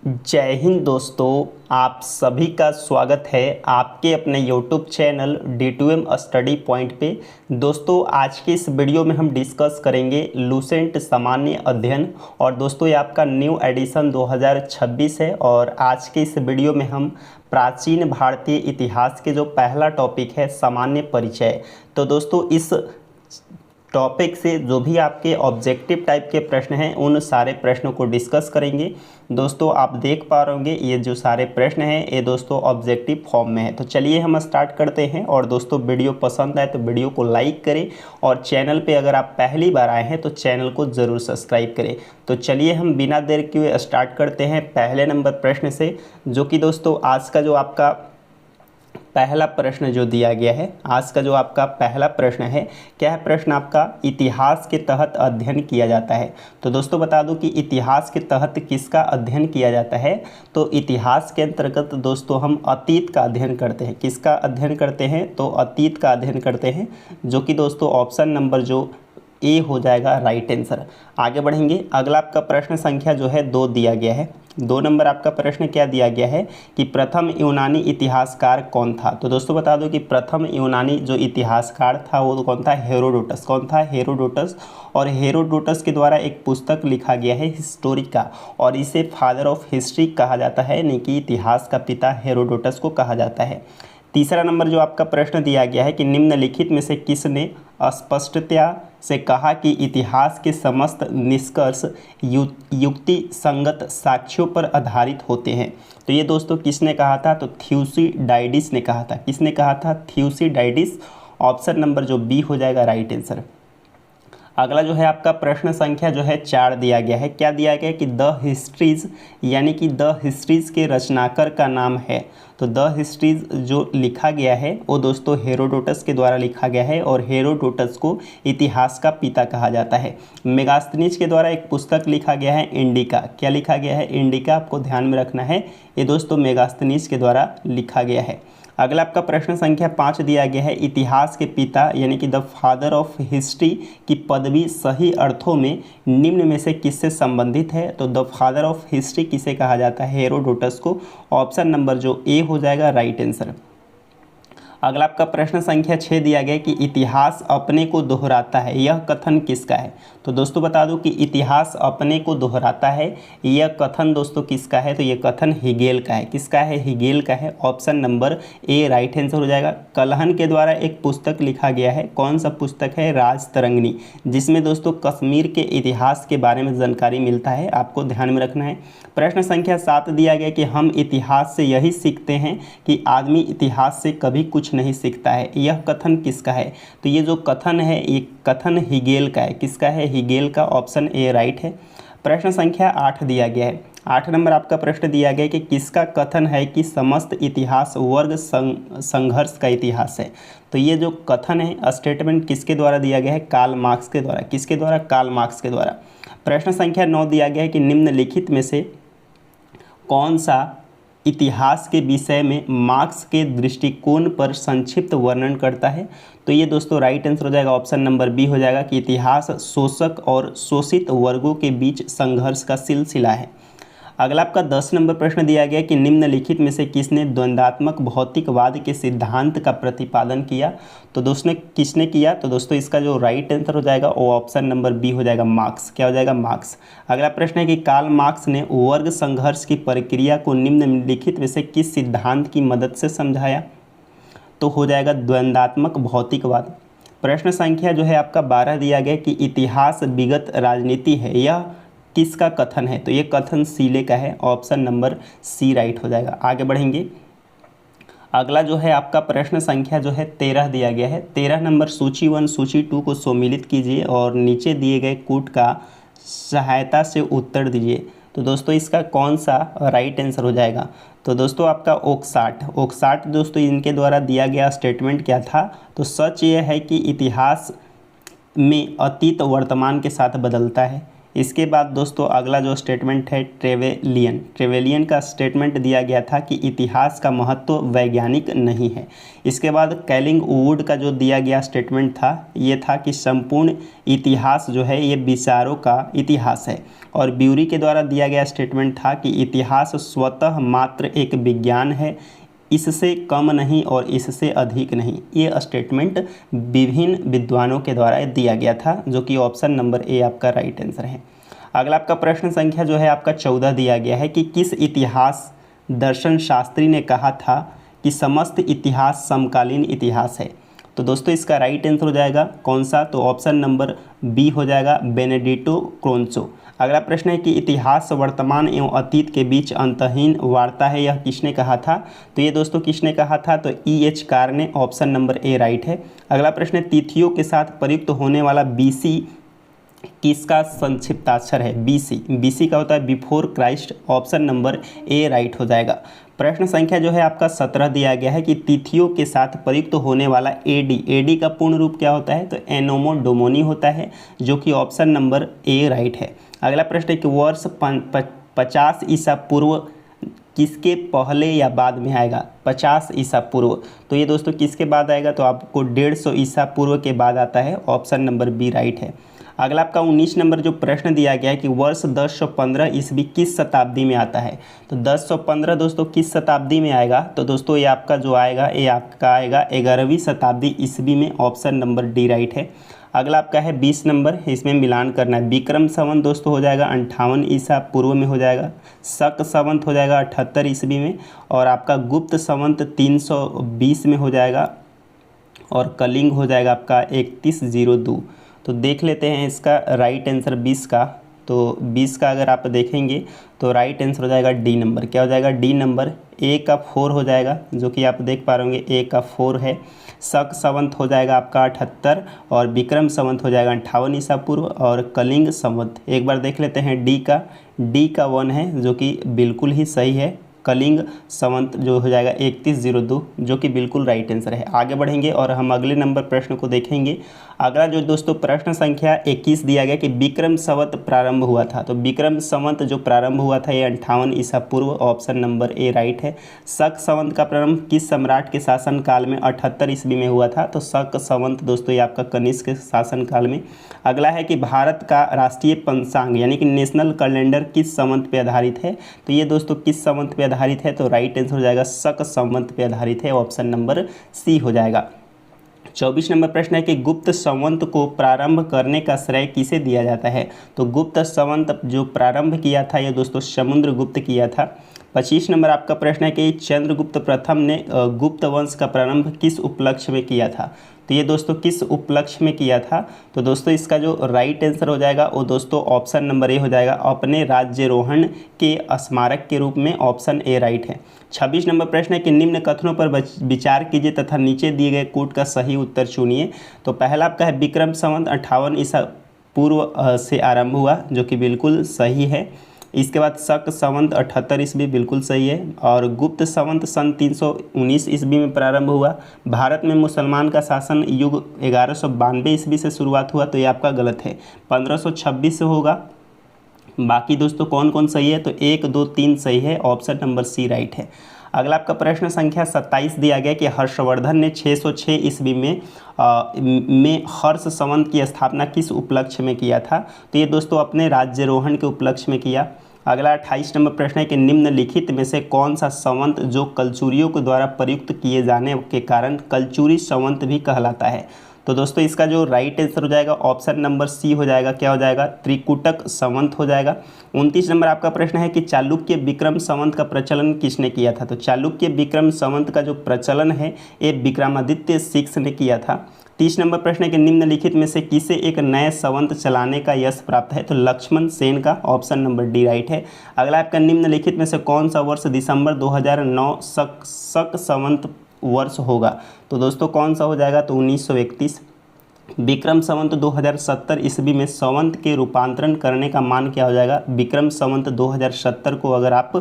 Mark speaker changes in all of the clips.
Speaker 1: जय हिंद दोस्तों, आप सभी का स्वागत है आपके अपने YouTube channel D2M study point पे। दोस्तों आज के इस वीडियो में हम डिस्कस करेंगे लूसेंट सामान्य अध्ययन। और दोस्तों ये आपका न्यू एडिशन 2026 है। और आज के इस वीडियो में हम प्राचीन भारतीय इतिहास के जो पहला टॉपिक है सामान्य परिचय। तो दोस्तों इस टॉपिक से जो भी आपके ऑब्जेक्टिव टाइप के प्रश्न हैं उन सारे प्रश्नों को डिस्कस करेंगे। दोस्तों आप देख पा रहे होंगे ये जो सारे प्रश्न हैं ये दोस्तों ऑब्जेक्टिव फॉर्म में है। तो चलिए हम स्टार्ट करते हैं। और दोस्तों वीडियो पसंद आए तो वीडियो को लाइक करें और चैनल पे अगर आप पहली बार आए हैं तो चैनल को ज़रूर सब्सक्राइब करें। तो चलिए हम बिना देर किए स्टार्ट करते हैं पहले नंबर प्रश्न से, जो कि दोस्तों आज का जो आपका पहला प्रश्न जो दिया गया है, आज का जो आपका पहला प्रश्न है, क्या है प्रश्न आपका, इतिहास के तहत अध्ययन किया जाता है। तो दोस्तों बता दूं कि इतिहास के तहत किसका अध्ययन किया जाता है। तो इतिहास के अंतर्गत दोस्तों हम अतीत का अध्ययन करते हैं। किसका अध्ययन करते हैं, तो अतीत का अध्ययन करते हैं, जो कि दोस्तों ऑप्शन नंबर जो ए हो जाएगा राइट आंसर। आगे बढ़ेंगे, अगला आपका प्रश्न संख्या जो है 2 दिया गया है। 2 नंबर आपका प्रश्न क्या दिया गया है कि प्रथम यूनानी इतिहासकार कौन था। तो दोस्तों बता दो कि प्रथम यूनानी जो इतिहासकार था वो कौन था, हेरोडोटस। कौन था, हेरोडोटस। और हेरोडोटस के द्वारा एक पुस्तक लिखा गया है हिस्टोरिका, और इसे फादर ऑफ हिस्ट्री कहा जाता है, यानी कि इतिहास का पिता हेरोडोटस को कहा जाता है। तीसरा नंबर जो आपका प्रश्न दिया गया है कि निम्नलिखित में से किसने स्पष्टता से कहा कि इतिहास के समस्त निष्कर्ष युक्ति संगत साक्ष्यों पर आधारित होते हैं। तो ये दोस्तों किसने कहा था, तो थ्यूसिडाइडिस ने कहा था। किसने कहा था, थ्यूसिडाइडिस। ऑप्शन नंबर जो बी हो जाएगा राइट आंसर। अगला जो है आपका प्रश्न संख्या जो है 4 दिया गया है। क्या दिया गया है कि द हिस्ट्रीज, यानी कि द हिस्ट्रीज के रचनाकार का नाम है। तो द हिस्ट्रीज जो लिखा गया है वो दोस्तों हेरोडोटस के द्वारा लिखा गया है, और हेरोडोटस को इतिहास का पिता कहा जाता है। मेगास्थनीज के द्वारा एक पुस्तक लिखा गया है इंडिका। क्या लिखा गया है, इंडिका। आपको ध्यान में रखना है ये दोस्तों मेगास्थनीज के द्वारा लिखा गया है। अगला आपका प्रश्न संख्या 5 दिया गया है, इतिहास के पिता यानी कि द फादर ऑफ हिस्ट्री की पदवी सही अर्थों में निम्न में से किससे संबंधित है। तो द फादर ऑफ हिस्ट्री किसे कहा जाता है, हेरोडोटस को। ऑप्शन नंबर जो ए हो जाएगा राइट आंसर। अगला आपका प्रश्न संख्या 6 दिया गया कि इतिहास अपने को दोहराता है, यह कथन किसका है। तो दोस्तों बता दूं कि इतिहास अपने को दोहराता है, यह कथन दोस्तों किसका है, तो यह कथन हिगेल का है। किसका है, हिगेल का है। Option number A right answer हो जाएगा। कलहन के द्वारा एक पुस्तक लिखा गया है, कौन सा पुस्तक है, राजतरंगिणी, जिसमें दोस्तों कश्मीर के इतिहास के बारे में जानकारी मिलता है, आपको ध्यान में रखना है। प्रश्न संख्या 7 दिया गया कि हम इतिहास से यही सीखते हैं कि आदमी इतिहास से कभी कुछ नहीं सीखता है, यह कथन किसका है। तो ये जो कथन है ये कथन हिगेल का है। किसका है, हिगेल का। ऑप्शन ए राइट है। प्रश्न संख्या 8 दिया गया है। 8 नंबर आपका प्रश्न दिया गया कि किसका कथन है कि समस्त इतिहास वर्ग संघर्ष का इतिहास है। तो ये जो कथन है, स्टेटमेंट किसके द्वारा दिया गया है, कार्ल मार्क्स के द्वारा। किसके द्वारा, कार्ल मार्क्स के द्वारा। प्रश्न संख्या 9 दिया गया है कि निम्नलिखित में से कौन सा इतिहास के विषय में मार्क्स के दृष्टिकोण पर संक्षिप्त वर्णन करता है। तो ये दोस्तों राइट आंसर हो जाएगा। ऑप्शन नंबर बी हो जाएगा कि इतिहास शोषक और शोषित वर्गों के बीच संघर्ष का सिलसिला है। अगला आपका 10 नंबर प्रश्न दिया गया कि निम्नलिखित में से किसने द्वंद्वात्मक भौतिकवाद के सिद्धांत का प्रतिपादन किया। तो दोस्तों किसने किया, तो दोस्तों इसका जो राइट आंसर हो जाएगा वो ऑप्शन नंबर बी हो जाएगा, मार्क्स। क्या हो जाएगा, मार्क्स। अगला प्रश्न है कि कार्ल मार्क्स ने वर्ग संघर्ष की प्रक्रिया को निम्नलिखित में से किस सिद्धांत की मदद से समझाया। तो हो जाएगा द्वंद्वात्मक भौतिकवाद। प्रश्न संख्या जो है आपका 12 दिया गया कि इतिहास विगत राजनीति है, यह किसका कथन है। तो ये कथन सीले का है। ऑप्शन नंबर सी राइट हो जाएगा। आगे बढ़ेंगे, अगला जो है आपका प्रश्न संख्या जो है 13 दिया गया है। 13 नंबर सूची 1 सूची 2 को सम्मिलित कीजिए और नीचे दिए गए कूट का सहायता से उत्तर दीजिए। तो दोस्तों इसका कौन सा राइट आंसर हो जाएगा। तो दोस्तों आपका ओक्साट दोस्तों इनके द्वारा दिया गया स्टेटमेंट क्या था। तो सच ये है कि इतिहास में अतीत वर्तमान के साथ बदलता है, इसके बाद दोस्तों अगला जो स्टेटमेंट है ट्रेवेलियन का स्टेटमेंट दिया गया था कि इतिहास का महत्व वैज्ञानिक नहीं है। इसके बाद कैलिंगवुड का जो दिया गया स्टेटमेंट था ये था कि संपूर्ण इतिहास जो है ये विचारों का इतिहास है। और ब्यूरी के द्वारा दिया गया स्टेटमेंट था कि इतिहास स्वतः मात्र एक विज्ञान है, इससे कम नहीं और इससे अधिक नहीं। ये स्टेटमेंट विभिन्न विद्वानों के द्वारा दिया गया था, जो कि ऑप्शन नंबर ए आपका राइट आंसर है। अगला आपका प्रश्न संख्या जो है आपका 14 दिया गया है कि किस इतिहास दर्शन शास्त्री ने कहा था कि समस्त इतिहास समकालीन इतिहास है। तो दोस्तों इसका राइट आंसर हो जाएगा कौन सा, तो ऑप्शन नंबर बी हो जाएगा, बेनेडिक्टो क्रॉन्सो। अगला प्रश्न है कि इतिहास वर्तमान एवं अतीत के बीच अंतहीन वार्ता है, यह किसने कहा था। तो ये दोस्तों किसने कहा था, तो E.H. कार ने, ऑप्शन नंबर ए राइट है। अगला प्रश्न है तिथियों के साथ प्रयुक्त होने वाला BC किसका संक्षिप्ताक्षर है। BC का होता है before Christ, option number A right हो जाएगा। प्रश्न संख्या जो है आपका 17 दिया गया है कि तिथियों के साथ प्रयुक्त होने वाला AD का पूर्ण रूप क्या होता है, तो एनोमो डोमोनी होता है, जो कि ऑप्शन नंबर ए राइट है। अगला प्रश्न है कि वर्ष 50 ईसा पूर्व किसके पहले या बाद में आएगा। 50 ईसा पूर्व, तो ये दोस्तों किसके बाद आएगा, तो आपको 150 ईसा पूर्व के बाद आता है, ऑप्शन नंबर बी राइट है। अगला आपका 19 नंबर जो प्रश्न दिया गया है कि वर्ष 1015 ईस्वी किस शताब्दी में आता है। तो 1015 दोस्तों किस शताब्दी में आएगा, तो दोस्तों ये आपका जो आएगा ये आपका आएगा 11वीं शताब्दी ईस्वी में, ऑप्शन नंबर डी राइट है। अगला आपका है 20 नंबर, इसमें मिलान करना है। विक्रम संवत दोस्तों हो जाएगा 58 ईसा पूर्व में हो जाएगा, शक संवत हो जाएगा 78 ईस्वी में, और आपका गुप्त संवत 320 में हो जाएगा, और कलिंग हो जाएगा आपका 3102। तो देख लेते हैं इसका राइट आंसर 20 का। तो 20 का अगर आप देखेंगे तो राइट आंसर हो जाएगा डी नंबर। क्या हो जाएगा, डी नंबर। ए का 4 हो जाएगा, जो कि आप देख पा रहे होंगे ए का 4 है। शक संवत हो जाएगा आपका 78, और विक्रम संवत हो जाएगा 58 ईसा पूर्व, और कलिंग संवत एक बार देख लेते हैं डी का 1 है, जो कि बिल्कुल ही सही है। कलिंग संवत जो हो जाएगा 3102, जो कि बिल्कुल राइट आंसर है। आगे बढ़ेंगे और हम अगले नंबर प्रश्न को देखेंगे। अगला जो दोस्तों प्रश्न संख्या 21 दिया गया कि विक्रम संवत प्रारंभ हुआ था। तो विक्रम संवत जो प्रारंभ हुआ था ये 58 ईसा पूर्व, ऑप्शन नंबर ए राइट है। शक संवत का प्रारंभ किस सम्राट के शासन काल में 78 ईस्वी में हुआ था। तो शक संवत दोस्तों ये आपका कनिष्क के शासन काल में। अगला है कि भारत का राष्ट्रीय पंचांग यानी कि नेशनल कैलेंडर किस संवत पे आधारित है। तो ये दोस्तों किस संवत पे आधारित है, तो राइट आंसर हो जाएगा शक संवत पे आधारित है, ऑप्शन नंबर सी हो जाएगा। 24 नंबर प्रश्न है कि गुप्त संवत को प्रारंभ करने का श्रेय किसे दिया जाता है। तो गुप्त संवत जो प्रारंभ किया था ये दोस्तों समुद्रगुप्त किया था। 25 नंबर आपका प्रश्न है कि चंद्रगुप्त प्रथम ने गुप्त वंश का प्रारंभ किस उपलक्ष्य में किया था। तो ये दोस्तों किस उपलक्ष्य में किया था, तो दोस्तों इसका जो राइट आंसर हो जाएगा वो दोस्तों ऑप्शन नंबर ए हो जाएगा, अपने राज्यारोहण के स्मारक के रूप में, ऑप्शन ए राइट है। 26 नंबर प्रश्न है कि निम्न कथनों पर विचार कीजिए तथा नीचे दिए गए कूट का सही उत्तर चुनिए। तो पहला आपका है विक्रम संवत 58 ईसा पूर्व से आरंभ हुआ, जो कि बिल्कुल सही है। इसके बाद शक संवत 78 ईस्वी बिल्कुल सही है, और गुप्त संवत सन 319 ईस्वी में प्रारंभ हुआ। भारत में मुसलमान का शासन युग 1192 ईस्वी से शुरुआत हुआ, तो ये आपका गलत है, 1526 से होगा। बाकी दोस्तों कौन कौन सही है, तो 1 2 3 सही है, ऑप्शन नंबर सी राइट है। अगला आपका प्रश्न संख्या 27 दिया गया कि हर्षवर्धन ने 606 ईस्वी में हर्ष संवत की स्थापना किस उपलक्ष्य में किया था। तो ये दोस्तों अपने राज्यारोहण के उपलक्ष्य में किया। अगला 28 नंबर प्रश्न है कि निम्नलिखित में से कौन सा संवत जो कलचुरियों के द्वारा प्रयुक्त किए जाने के कारण कलचुरी संवत भी कहलाता है। तो दोस्तों इसका जो राइट आंसर हो जाएगा ऑप्शन नंबर सी हो जाएगा, क्या हो जाएगा, त्रिकुटक संवत हो जाएगा। 29 नंबर आपका प्रश्न है कि चालुक्य विक्रम संवत का प्रचलन किसने किया था। तो चालुक्य विक्रम संवत का जो प्रचलन है ये विक्रमादित्य 6 ने किया था। 30 नंबर प्रश्न है कि निम्नलिखित में से किसे एक नए संवत चलाने का यश प्राप्त है। तो लक्ष्मण सेन का, ऑप्शन नंबर डी राइट है। अगला आपका निम्नलिखित में से कौन सा वर्ष दिसंबर 2009 शक संवत वर्ष होगा। तो दोस्तों कौन सा हो जाएगा, तो 1931। विक्रम संवत 2070 ईस्वी में संवत के रूपांतरण करने का मान क्या हो जाएगा। विक्रम संवत 2070 को अगर आप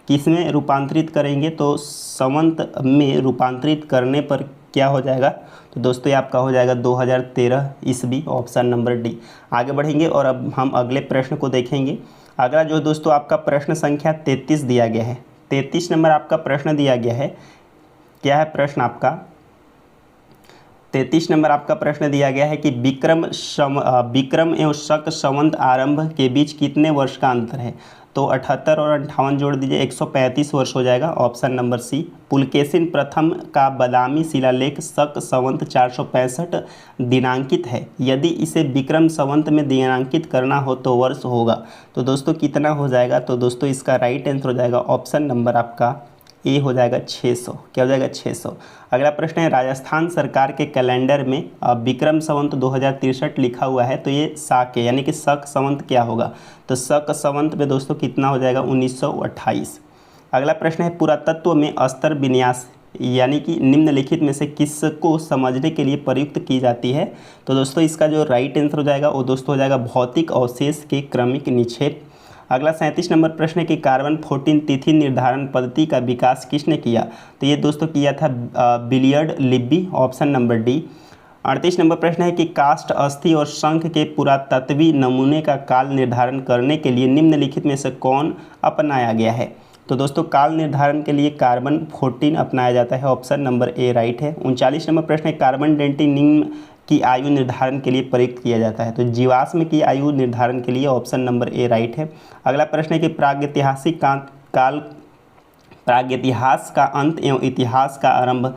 Speaker 1: किस में रूपांतरित करेंगे तो संवत में रूपांतरित करने पर क्या हो जाएगा? तो दोस्तों ये आपका हो जाएगा 2013 ईस्वी, ऑप्शन नंबर डी। आगे बढ़ेंगे और अब हम अगले प्रश्न को देखेंगे। अगला जो दोस्तों आपका प्रश्न संख्या 33 दिया गया है, 33 नंबर आपका प्रश्न दिया गया है। क्या है प्रश्न आपका? 33 नंबर आपका प्रश्न दिया गया है कि विक्रम एवं शक संवत आरंभ के बीच कितने वर्ष का अंतर है? तो 78 और 58 जोड़ दीजिए, 135 वर्ष हो जाएगा, ऑप्शन नंबर सी। पुलकेशिन प्रथम का बादामी शिलालेख शक संवत 465 दिनांकित है। यदि इसे विक्रम संवत में दिनांकित करना हो तो वर्ष होगा। तो दोस्तों कितना हो जाएगा? तो दोस्तों इसका राइट आंसर हो जाएगा ऑप्शन नंबर आपका ए हो जाएगा 600। क्या हो जाएगा? 600। अगला प्रश्न है, राजस्थान सरकार के कैलेंडर में विक्रम संवत 2063 लिखा हुआ है, तो ये साके यानी कि शक संवत क्या होगा? तो शक संवत में दोस्तों कितना हो जाएगा? 1928। अगला प्रश्न है, पुरातत्व में स्तर विन्यास यानी कि निम्नलिखित में से किसको समझने के लिए प्रयुक्त की जाती है? तो दोस्तों इसका जो राइट आंसर हो जाएगा वो दोस्तों हो जाएगा भौतिक अवशेष के क्रमिक निक्षेप। अगला 37 नंबर प्रश्न है कि कार्बन 14 तिथि निर्धारण पद्धति का विकास किसने किया? तो ये दोस्तों किया था बिलियर्ड लिब्बी, ऑप्शन नंबर डी। 38 नंबर प्रश्न है कि काष्ठ, अस्थि और शंख के पुरातत्वीय नमूने का काल निर्धारण करने के लिए निम्नलिखित में से कौन अपनाया गया है? तो दोस्तों काल निर्धारण के लिए कार्बन 14 अपनाया जाता है, ऑप्शन नंबर ए राइट है। 39 नंबर प्रश्न है, कार्बन डेटिंग निम्न की आयु निर्धारण के लिए प्रयुक्त किया जाता है? तो जीवाश्म की आयु निर्धारण के लिए ऑप्शन नंबर ए राइट है। अगला प्रश्न है कि प्रागैतिहास का अंत एवं इतिहास का आरंभ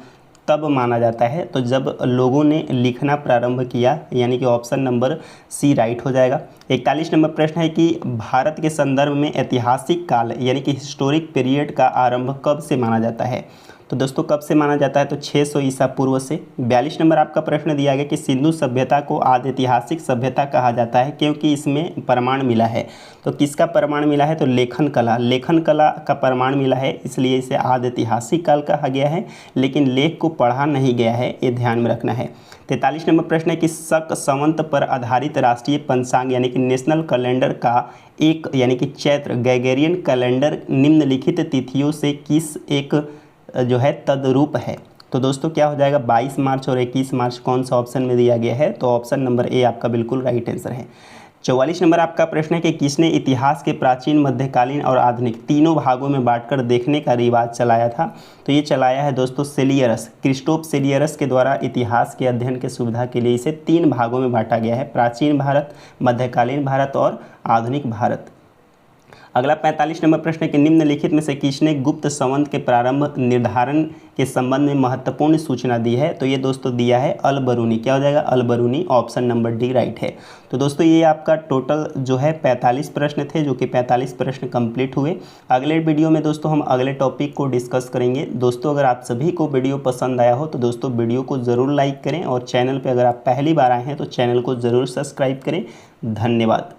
Speaker 1: तब माना जाता है? तो जब लोगों ने लिखना प्रारंभ किया, यानी कि ऑप्शन नंबर सी राइट हो जाएगा। 41 नंबर प्रश्न है कि भारत के संदर्भ में ऐतिहासिक काल यानी कि हिस्टोरिक पीरियड का आरंभ कब से माना जाता है? तो दोस्तों कब से माना जाता है? तो 600 ईसा पूर्व से। 42 नंबर आपका प्रश्न दिया गया कि सिंधु सभ्यता को आदि ऐतिहासिक सभ्यता कहा जाता है क्योंकि इसमें प्रमाण मिला है। तो किसका प्रमाण मिला है? तो लेखन कला का प्रमाण मिला है, इसलिए इसे आदि ऐतिहासिक काल कहा गया है, लेकिन लेख को पढ़ा नहीं गया है, ये ध्यान में रखना है। 43 नंबर प्रश्न है कि शक संवत पर आधारित राष्ट्रीय पंचांग यानी कि नेशनल कैलेंडर का एक यानी कि चैत्र ग्रेगोरियन कैलेंडर निम्नलिखित तिथियों से किस एक जो है तदरूप है? तो दोस्तों क्या हो जाएगा? 22 मार्च और 21 मार्च कौन सा ऑप्शन में दिया गया है? तो ऑप्शन नंबर ए आपका बिल्कुल राइट आंसर है। 44 नंबर आपका प्रश्न है कि किसने इतिहास के प्राचीन, मध्यकालीन और आधुनिक तीनों भागों में बांटकर देखने का रिवाज चलाया था? तो ये चलाया है दोस्तों सेलियरस, क्रिस्टोफ सेलियरस के द्वारा इतिहास के अध्ययन की सुविधा के लिए इसे 3 भागों में बांटा गया है, प्राचीन भारत, मध्यकालीन भारत और आधुनिक भारत। अगला 45 नंबर प्रश्न है कि निम्नलिखित में से किसने गुप्त संवत के प्रारंभ निर्धारण के संबंध में महत्वपूर्ण सूचना दी है? तो ये दोस्तों दिया है अल-बरूनी। क्या हो जाएगा? Al-Biruni, option number D right है। तो दोस्तों ये आपका टोटल जो है 45 प्रश्न थे, जो कि 45 प्रश्न कंप्लीट हुए। अगले वीडियो में दोस्तों हम अगले टॉपिक को डिस्कस करेंगे। दोस्तों अगर आप सभी को वीडियो पसंद आया हो तो दोस्तों वीडियो को ज़रूर लाइक करें और चैनल पर अगर आप पहली बार आए हैं तो चैनल को ज़रूर सब्सक्राइब करें। धन्यवाद।